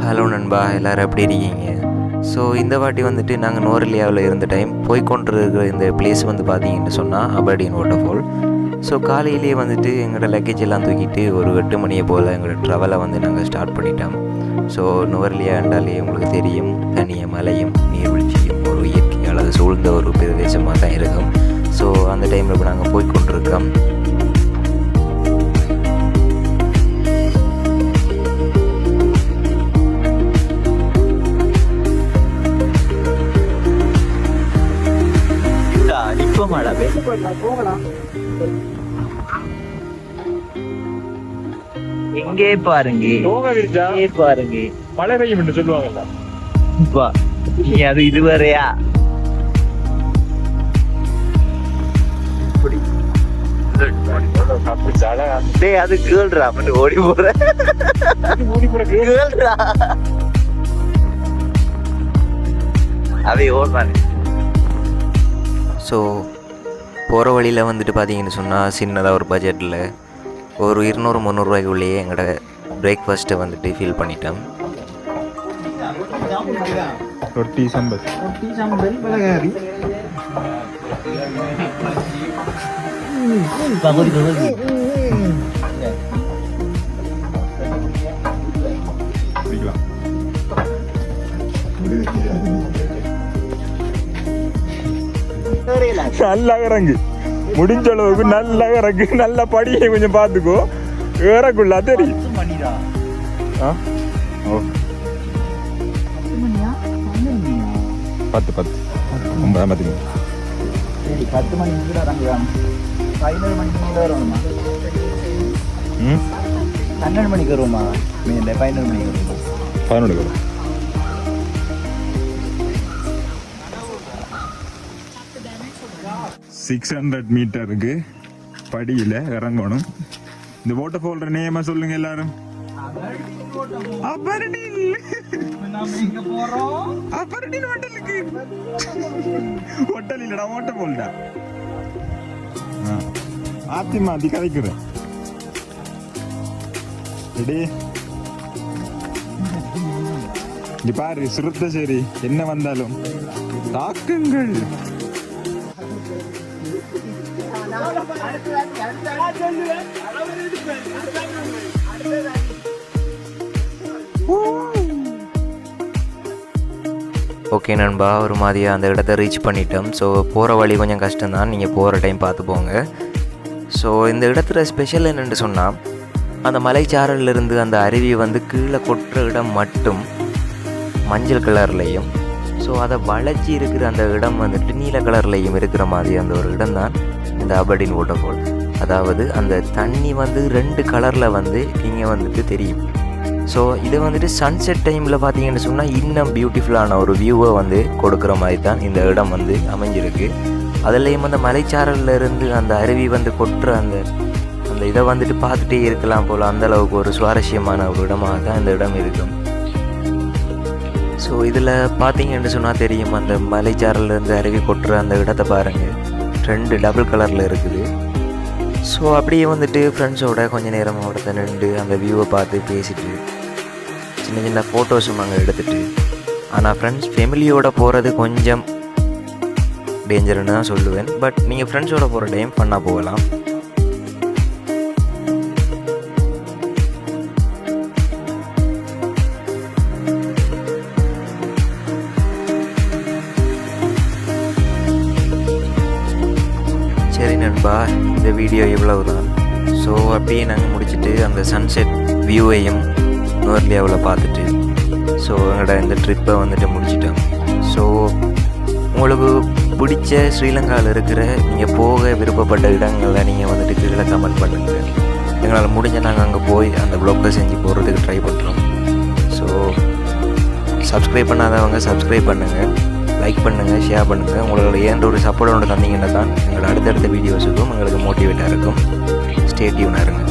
Hello நண்பா, எல்லோரும் எப்படி இருக்கீங்க? ஸோ இந்த வாட்டி வந்துட்டு நாங்கள் நோரெலியாவில் இருந்த டைம் போய்கொண்டிருக்கிற இந்த பிளேஸ் வந்து பார்த்தீங்கன்னு சொன்னால் அபர்டீன் வாட்டர்ஃபால். ஸோ காலையிலேயே வந்துட்டு எங்களோட லக்கேஜ் எல்லாம் தூக்கிட்டு ஒரு 8 மணியை போல் எங்களோட ட்ராவலை வந்து நாங்கள் ஸ்டார்ட் பண்ணிட்டோம். ஸோ நோரெலியா என்றாலே உங்களுக்கு தெரியும், தனிய மலையும் நீர்வீழ்ச்சியும் ஒரு இயற்கை அழகு சூழ்ந்த ஒரு பிரதேசமாக தான் இருக்கும். ஸோ அந்த டைமில் இப்போ நாங்கள் போய்கொண்டிருக்கோம். எங்கே பாருங்க, பாருங்க மழை பெய்யும் என்று சொல்லுவாங்க. அது இதுவரையா அது கேள்றா ஓடி போற அவை ஓடுறாங்க. ஸோ போகிற வழியில் வந்துட்டு பார்த்தீங்கன்னு சொன்னால் சின்னதாக ஒரு பட்ஜெட்டில் ஒரு 200-300 ரூபாய்க்குள்ளேயே எங்களோட பிரேக்ஃபாஸ்ட்டை வந்துட்டு ஃபீல் பண்ணிட்டோம். ரொட்டி சம்பல் மிளகாரி நல்லா இறங்கு, முடிஞ்ச அளவுக்கு நல்லா இறங்கு, நல்ல படியை கொஞ்சம் பார்த்துக்கோ, ஏறக்குள்ள தெரியும். 10 9 சரி 10 மணிக்கு இறங்குறாங்க. 11 மணிக்கு வருவோமா? 12 மணிக்கு வருவோமா? 11 மணிக்கு வருவோமா? 11 வரும். 600 மீட்டருக்கு படியில் இறங்கணும். இந்த வாட்டர் ஃபால் நேமா சொல்லுங்க எல்லாரும். அபர்டீன் ஹோட்டலுக்கு ஹோட்டல் இல்லடா, வாட்டர் ஃபால்டா. மாத்தி கதைக்கிறேன். இங்க பாரு, சிறுத்த சரி என்ன வந்தாலும் தாக்குங்கள். ஓகே நண்பா, ஒரு மாதிரியாக அந்த இடத்த ரீச் பண்ணிட்டோம். ஸோ போகிற வழி கொஞ்சம் கஷ்டம்தான், நீங்கள் போகிற டைம் பார்த்து போங்க. ஸோ இந்த இடத்துல ஸ்பெஷல் என்னென்னு சொன்னால், அந்த மலைச்சாரலிருந்து அந்த அருவி வந்து கீழே கொட்டுற இடம் மட்டும் மஞ்சள் கலர்லேயும், ஸோ அதை வளைச்சி இருக்கிற அந்த இடம் வந்துட்டு நீல கலர்லேயும் இருக்கிற மாதிரி அந்த ஒரு இடம் தான் இந்த அபர்டீன் வாட்டர்ஃபால். அதாவது அந்த தண்ணி வந்து 2 கலரில் வந்து இங்கே வந்துட்டு தெரியும். ஸோ இது வந்துட்டு சன்செட் டைமில் பார்த்தீங்கன்னு சொன்னால் இன்னும் பியூட்டிஃபுல்லான ஒரு வியூவை வந்து கொடுக்குற மாதிரி தான் இந்த இடம் வந்து அமைஞ்சிருக்கு. அதுலேயும் அந்த மலைச்சாரலில் இருந்து அந்த அருவி வந்து கொட்டுற அந்த இதை வந்துட்டு பார்த்துட்டே இருக்கலாம் போல், அந்தளவுக்கு ஒரு சுவாரஸ்யமான ஒரு இடமாக தான் இந்த இடம் இருக்கும். ஸோ இதில் பார்த்தீங்கன்னு சொன்னால் தெரியும், அந்த மலைச்சாரலிருந்து அருவி கொட்டுற அந்த இடத்தை பாருங்கள், 2 டபுள் கலரில் இருக்குது. ஸோ அப்படியே வந்துட்டு ஃப்ரெண்ட்ஸோட கொஞ்சம் நேரம் அவடத்தை நின்று அந்த வியூவை பார்த்து பேசிட்டு சின்ன சின்ன ஃபோட்டோஸும் அங்கே எடுத்துகிட்டு. ஆனால் ஃப்ரெண்ட்ஸ் ஃபேமிலியோடு போகிறது கொஞ்சம் டேஞ்சர்னு தான் சொல்லுவேன். பட் நீங்கள் ஃப்ரெண்ட்ஸோடு போகிற டைம் ஃபன்னாக போகலாம். சரி நண்பா, இந்த வீடியோ இவ்வளவு தான். ஸோ அப்படியே நாங்கள் முடிச்சுட்டு அந்த சன்செட் வியூவையும் நோரெலியாவில் பார்த்துட்டு ஸோ எங்களோட இந்த ட்ரிப்பை வந்துட்டு முடிச்சிட்டோம். ஸோ உங்களுக்கு பிடிச்ச ஸ்ரீலங்காவில் இருக்கிற நீங்கள் போக விருப்பப்பட்ட இடங்களில் நீங்கள் வந்துட்டு கீழே கமெண்ட் பண்ணுங்கள். எங்களால் முடிஞ்ச நாங்கள் அங்கே போய் அந்த வ்ளாக்கை செஞ்சு போகிறதுக்கு ட்ரை பண்ணுறோம். ஸோ சப்ஸ்கிரைப் பண்ணாதவங்க சப்ஸ்கிரைப் பண்ணுங்கள், லைக் பண்ணுங்கள், ஷேர் பண்ணுங்கள். உங்களோட ஏன்ற ஒரு சப்போர்ட் ஒன்று தந்தீங்கன்னா தான் எங்களோட அடுத்தடுத்த வீடியோஸுக்கும் எங்களுக்கு மோட்டிவேட்டாக இருக்கும். ஸ்டே டியூனாக இருங்க.